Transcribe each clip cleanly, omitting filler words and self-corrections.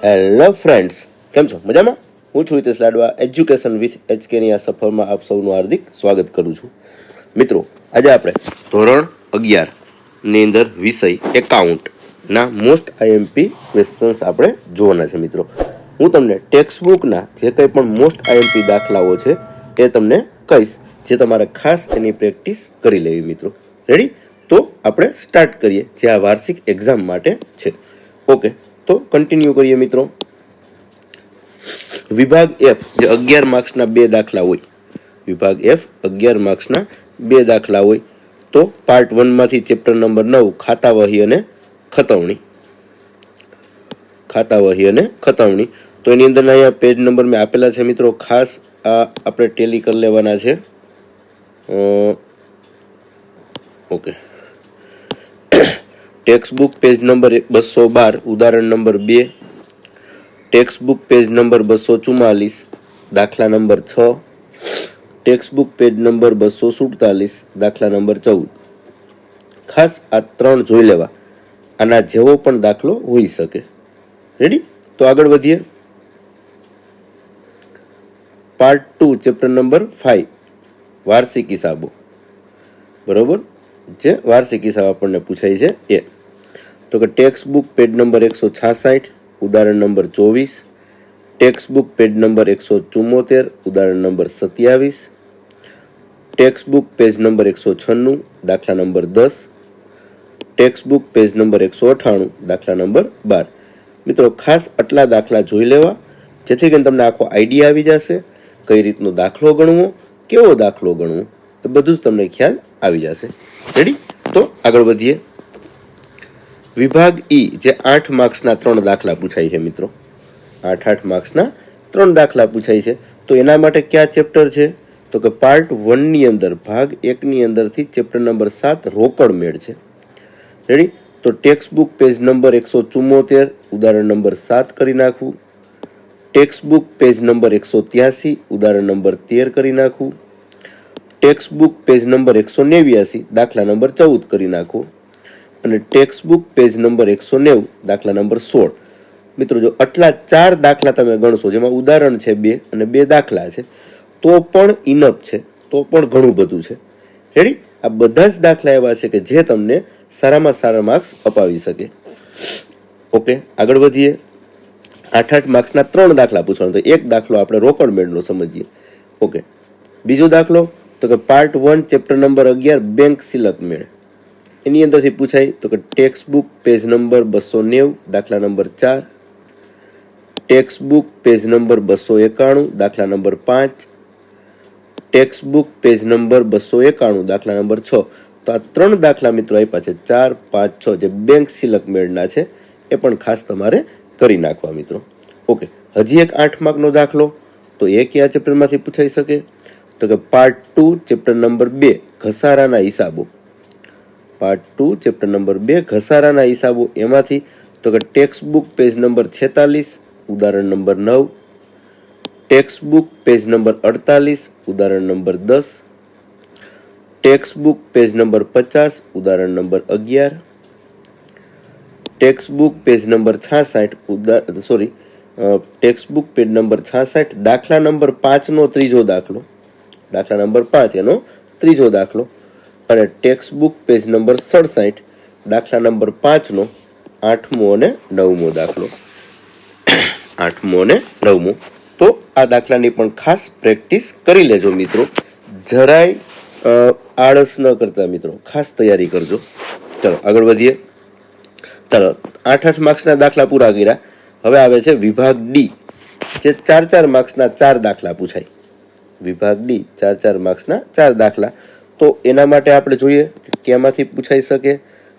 Hello friends, કેમ છો? મજામાં? હું છું હિતેશ લાડવા. એજ્યુકેશન વિથ એચકેની આ સફરમાં આપ સૌનું હાર્દિક સ્વાગત કરું છું. મિત્રો, આજે આપણે ધોરણ 11 ની અંદર વિષય એકાઉન્ટના મોસ્ટ આઈએમપી ક્વેશ્ચન્સ આપણે જોવાના છે. મિત્રો, હું તમને ટેક્સ્ટ બુકના જે કંઈ પણ મોસ્ટ આઈએમપી દાખલાઓ છે એ તમને કહીશ, જે તમારે ખાસ એની પ્રેક્ટિસ કરી લેવી. મિત્રો, રેડી? તો આપણે સ્ટાર્ટ કરીએ, જે આ વાર્ષિક એક્ઝામ માટે છે. ઓકે, તો કન્ટિન્યુ કરીએ. મિત્રો, વિભાગ એફ જે 11 માર્ક્સના 2 દાખલા હોય, વિભાગ એફ 11 માર્ક્સના 2 દાખલા હોય, તો પાર્ટ 1 માંથી ચેપ્ટર નંબર 9 ખાતાવહી અને ખતાવહી. તો એની અંદર અહીંયા પેજ નંબર મેં આપેલા છે. મિત્રો, ખાસ આ આપણે ટેલી કરી લેવાના છે. Okay, text book page number 212 ઉદાહરણ number 2, text book page number 244 દાખલા number 6, text book page number 247 દાખલા નંબર 14. ખાસ આ 3 જોઈ લેવા, આના જેવો પણ દાખલો હોઈ શકે. રેડી? તો આગળ વધીએ. પાર્ટ 2 ચેપ્ટર નંબર 5 વાર્ષિક હિસાબો. બરોબર, જે વાર્ષિક હિસાબ આપણને પૂછાય છે એ. તો કે ટેક્સ્ટ બુક પેજ નંબર 166 ઉદાહરણ number 24, text book page number 174 ઉદાહરણ number 27, text book page number 196 દાખલા number 10, text book page number 198 દાખલા નંબર 12. મિત્રો, ખાસ આટલા દાખલા જોઈ લેવા, જેથી કરીને તમને આખો આઈડિયા આવી જશે. કઈ રીતનો દાખલો ગણવો, કેવો દાખલો ગણવો, તો બધું જ તમને ખ્યાલ આવી જશે. રેડી? તો આગળ વધીએ. વિભાગ ઈ જે 8 માર્ક્સના 3 દાખલા પૂછાય છે. મિત્રો, 8 માર્ક્સના 3 દાખલા પૂછાય છે. તો એના માટે કયા ચેપ્ટર છે? તો કે પાર્ટ 1 ની અંદર ભાગ 1 ની અંદરથી ચેપ્ટર નંબર 7 રોકડ મેળ છે. રેડી? તો ટેક્સ્ટ બુક પેજ નંબર 174 ઉદાહરણ નંબર 7 કરી નાખવું, ટેક્સ્ટ બુક પેજ નંબર 183 ઉદાહરણ નંબર 13 કરી નાખવું, ટેક્સ્ટ બુક પેજ નંબર 189 દાખલા નંબર 14 કરી નાખો, અને ટેક્સ્ટ બુક પેજ નંબર 190 દાખલા નંબર 16. મિત્રો, જો આટલા 4 દાખલા તમે ગણશો, જેમાં ઉદાહરણ છે 2 અને 2 દાખલા છે, તો પણ ઇનફ છે, તો પણ ઘણું બધું છે. રેડી? આ બધા જ દાખલા એવા છે કે જે તમને સારામાં સારા માર્ક્સ અપાવી શકે. ઓકે, આગળ વધીએ. 8 માર્ક્સના 3 દાખલા પૂછવાનો, તો એક દાખલો આપણે રોકડ મેળનો સમજીએ. ઓકે, બીજો દાખલો તો કે પાર્ટ 1 ચેપ્ટર નંબર 11 બેંક સિલક મેળ. એની અંદરથી પૂછાય તો કે ટેક્સ્ટ બુક પેજ નંબર 290 દાખલા number 4, text book page number 291 દાખલા number 5, text book page number 291 દાખલા નંબર 6. તો આ 3 દાખલા મિત્રો આપ્યા છે, 4, 5, 6, જે બેંક સિલક મેળના છે. એ પણ ખાસ તમારે કરી નાખવા. મિત્રો, ઓકે, હજી એક 8 માર્કનો દાખલો, તો એ કયા ચેપ્ટરમાંથી પૂછાઈ શકે? તો કે પાર્ટ 2 ચેપ્ટર નંબર 2 ઘસારાના હિસાબો. પાર્ટ 2 ચેપ્ટર નંબર 2 ઘસારાના હિસાબો, એમાંથી તો કે ટેક્સ્ટ બુક પેજ નંબર 46 ઉદાહરણ number 9, text book page number 48 ઉદાહરણ number 10, text book page number 50 ઉદાહરણ number 11, text book page number 66 text book page number 66 દાખલા નંબર 5 નો ત્રીજો દાખલો, દાખલા નંબર 5 એનો ત્રીજો દાખલો, અને ટેક્સ્ટ બુક પેજ નંબર 67 દાખલા નંબર 5 નો 8મો અને 9મો દાખલો. 8મો અને 9મો. તો આ દાખલાની પણ ખાસ પ્રેક્ટિસ કરી લેજો. મિત્રો, જરાય આળસ ન કરતા. મિત્રો, ખાસ તૈયારી કરજો. ચલો આગળ વધીએ. ચાલો, 8 માર્ક્સના દાખલા પૂરા કર્યા. હવે આવે છે વિભાગ ડી, જે 4 માર્ક્સના 4 દાખલા પૂછાય. વિભાગ ડી 4 માર્ક્સના 4 દાખલા. તો એના માટે આપણે જોઈએ કેમાંથી પૂછાઈ શકે.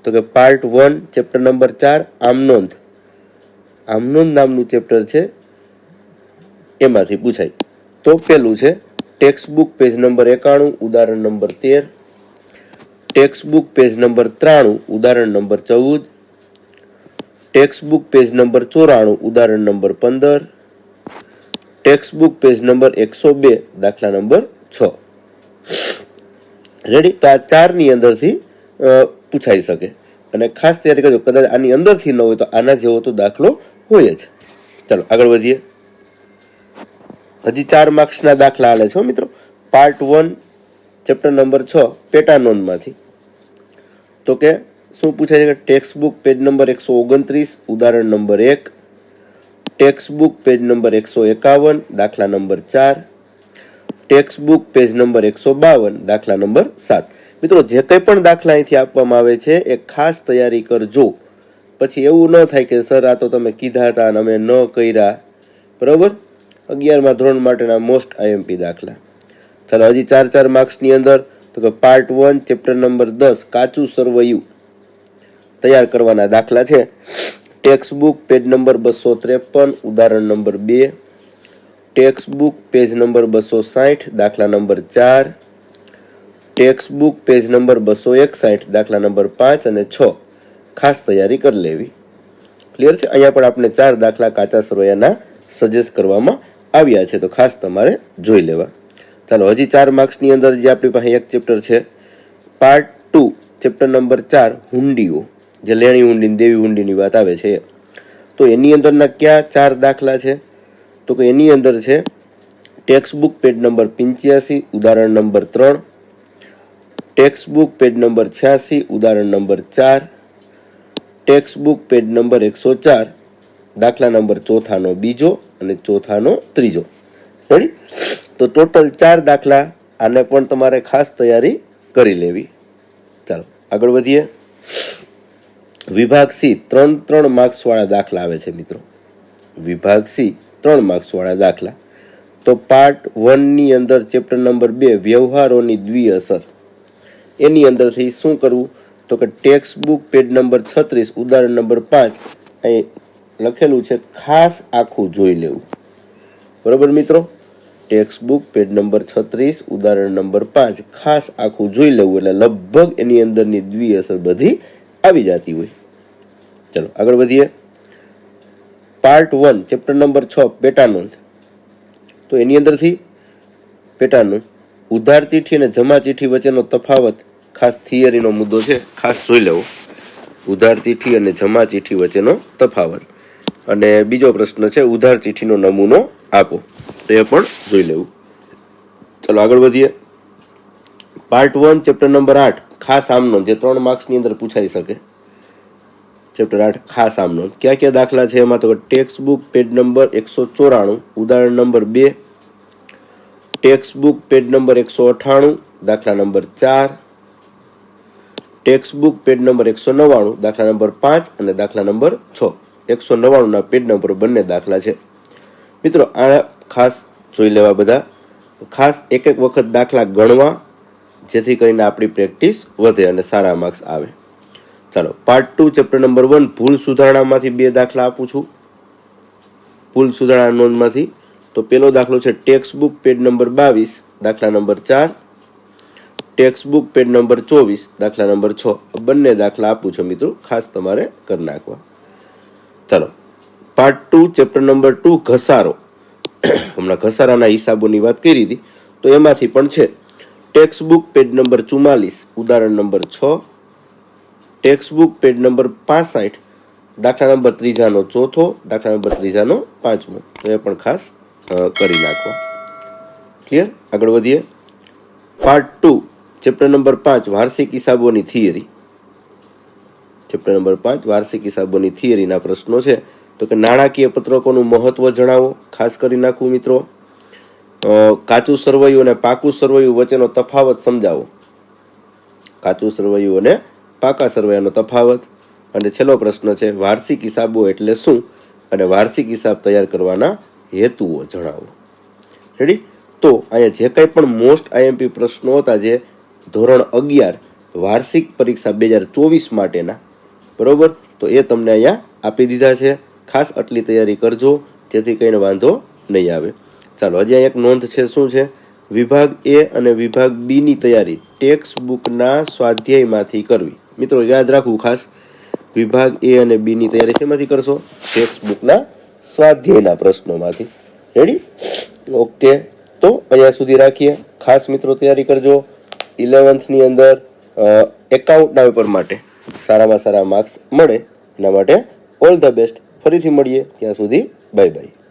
તો કે પાર્ટ 1 ચેપ્ટર નંબર 4 આમનોંધ નામનું ચેપ્ટર છે, એમાંથી પૂછાય. તો પેલું છે ટેક્સ્ટ બુક પેજ નંબર 91 ઉદાહરણ number 13, text book page number 93 ઉદાહરણ number 14, text book page number 94 ઉદાહરણ number 15, text book page number 102 દાખલા નંબર 6. રેડી? તો આ 4 ની અંદરથી પૂછાઈ શકે. અને ખાસ તૈયારી કરજો, કદાચ આની અંદરથી ન હોય તો આના જેવો તો દાખલો હોય જ. ચાલો આગળ વધીએ. હજી 4 માર્ક્સના દાખલા હાલે છે મિત્રો. પાર્ટ 1 ચેપ્ટર નંબર 6 પેટા નોંધમાંથી. તો કે શું પૂછાય છે કે ટેક્સ્ટ બુક પેજ નંબર 129 ઉદાહરણ number 1, text book page number 151 દાખલા number 4, text book page number 152 દાખલા નંબર 7. મિત્રો જે કંઈ પણ દાખલા અહીંથી આપવામાં આવે છે એ ખાસ તૈયારી કરજો. પછી એવું ન થાય કે સર આ તો તમે કીધા હતા અને અમે ન કર્યા. બરોબર. 11મા ધોરણ માટેના મોસ્ટ આઈએમપી દાખલા. ચાલો હજી 4 માર્ક્સની અંદર તો કે પાર્ટ 1 ચેપ્ટર નંબર 10 કાચું સરવૈયું તૈયાર કરવાના દાખલા છે. ટેક્સ્ટ બુક પેજ નંબર 253 ઉદાહરણ number 2, text book page number 260 દાખલા number 4, text book page number 261 દાખલા નંબર 5 અને 6 ખાસ તૈયારી કરી લેવી. ક્લિયર છે? અહીંયા પણ આપણે 4 દાખલા કાચા સરવૈયાના સજેસ્ટ કરવામાં આવ્યા છે, તો ખાસ તમારે જોઈ લેવા. ચાલો હજી 4 માર્ક્સની અંદર જે આપણી પાસે એક ચેપ્ટર છે પાર્ટ 2 ચેપ્ટર નંબર 4 હુંડીઓ, જે લેણી હુંડી દેવી હુંડીની વાત આવે છે. તો એની અંદરના કયા 4 દાખલા છે? તો કે એની અંદર છે ટેક્સ્ટ બુક પેજ નંબર 85 ઉદાહરણ number 3, text book page number 86 ઉદાહરણ number 4, text book page number 104 દાખલા નંબર 4 નો બીજો અને 4 નો ત્રીજો. રેડી? તો ટોટલ 4 દાખલા, આને પણ તમારે ખાસ તૈયારી કરી લેવી. ચાલો આગળ વધીએ. વિભાગ સી 3 માર્ક્સ વાળા દાખલા આવે છે મિત્રો. વિભાગ સી 3 માર્ક્સ વાળા દાખલા. તો પાર્ટ 1 ની અંદર ચેપ્ટર નંબર 2 વ્યવહારોની દ્વિઅસર, એની અંદરથી શું કરવું? તો કે ટેક્સ્ટ બુક પેજ નંબર 36 ઉદાહરણ નંબર 5 અહીં લખેલું છે ખાસ આખું જોઈ લેવું. બરોબર મિત્રો? ટેક્સ્ટ બુક પેજ નંબર 36 ઉદાહરણ નંબર 5 ખાસ આખું જોઈ લેવું, એટલે લગભગ એની અંદરની દ્વિઅસર બધી આવી જતી હોય. ચલો આગળ વધીએ. પાર્ટ 1 ચેપ્ટર નંબર 6 પેટા નોંધ. તો એની અંદરથી પેટા નોંધ ઉધાર ચીઠી અને જમા ચીઠી વચ્ચેનો તફાવત, ખાસ થિયરીનો મુદ્દો છે, ખાસ જોઈ લેવો. ઉધાર ચીઠી અને જમા ચીઠી વચ્ચેનો તફાવત. અને બીજો પ્રશ્ન છે ઉધાર ચીઠીનો નમૂનો આપો, તો એ પણ જોઈ લેવું. ચલો આગળ વધીએ. પાર્ટ 1 ચેપ્ટર નંબર 8 ખાસ આમ નોંધ, જે 3 માર્ક્સની અંદર પૂછાઈ શકે. ચેપ્ટર 8 ખાસ આમ નોંધ. કયા કયા દાખલા છે એમાં? તો ટેક્સ્ટ બુક પેજ નંબર 194 ઉદાહરણ number 2, text book page number 198 દાખલા number 4, text book page number 199 દાખલા નંબર 5 અને દાખલા નંબર 6. 199 ના પેજ નંબર બંને દાખલા છે મિત્રો. આ ખાસ જોઈ લેવા બધા. ખાસ એક વખત દાખલા ગણવા, જેથી કરીને આપણી પ્રેક્ટિસ વધે અને સારા માર્ક્સ આવે. ચાલો પાર્ટ 2 ચેપ્ટર નંબર 1 ભૂલ સુધારણામાંથી 2 દાખલા આપું છું. ભૂલ સુધારણા નોંધમાંથી. તો પેલો દાખલો છે ટેક્સ્ટ બુક પેજ નંબર 22 દાખલા number 4, text book page number 24 દાખલા નંબર 6. બંને દાખલા આપું છું મિત્રો, ખાસ તમારે કરી નાખવા. ચાલો પાર્ટ 2 ચેપ્ટર નંબર 2 ઘસારો. હમણાં ઘસારાના હિસાબોની વાત કરી હતી, તો એમાંથી પણ છે ટેક્સ્ટ બુક પેજ નંબર 44 ઉદાહરણ number 6, text book page number 65 દાખલા નંબર 3 નો ચોથો, દાખલા નંબર 3 નો 5મો. તો એ પણ ખાસ કરી નાખવા. ક્લિયર? આગળ વધીએ. પાર્ટ 2 ચેપ્ટર નંબર 5 વાર્ષિક હિસાબોની થિયરી. ચેપ્ટર નંબર 5 વાર્ષિક હિસાબોની થિયરીના પ્રશ્નો છે. તો કે નાણાકીય પત્રકોનું મહત્વ જણાવો, ખાસ કરી નાખવું મિત્રો. કાચું સરવૈયું અને પાકું સરવૈયું વચ્ચેનો તફાવત સમજાવો. કાચું સરવૈયું અને પાકા સરવૈયાનો તફાવત. અને છેલ્લો પ્રશ્ન છે વાર્ષિક હિસાબો એટલે શું અને વાર્ષિક હિસાબ તૈયાર કરવાના હેતુઓ જણાવો. રેડી? તો અહીંયા જે કંઈ પણ મોસ્ટ આઈએમપી પ્રશ્નો હતા, જે ધોરણ 11 વાર્ષિક પરીક્ષા 2024 માટેના, બરોબર, તો એ તમને અહીંયા આપી દીધા છે. ખાસ આટલી તૈયારી કરજો, જેથી કંઈ વાંધો નહીં આવે. ચાલો હજી એક નોંધ છે. શું છે? વિભાગ એ અને વિભાગ બી ની તૈયારી ટેક્સ્ટ બુકના સ્વાધ્યાયમાંથી કરવી. મિત્રો યાદ રાખવું ખાસ, વિભાગ એ અને બી ની તૈયારી શેમાંથી કરશો? ટેક્સ્ટ બુકના સ્વાધ્યાયના પ્રશ્નોમાંથી. રેડી? ઓકે, તો અહીંયા સુધી રાખીએ. ખાસ મિત્રો તૈયારી કરજો. 11th ની અંદર એકાઉન્ટના પેપર માટે સારામાં સારા માર્ક્સ મળે, એના માટે ઓલ ધ બેસ્ટ. ફરીથી મળીએ, ત્યાં સુધી બાય બાય.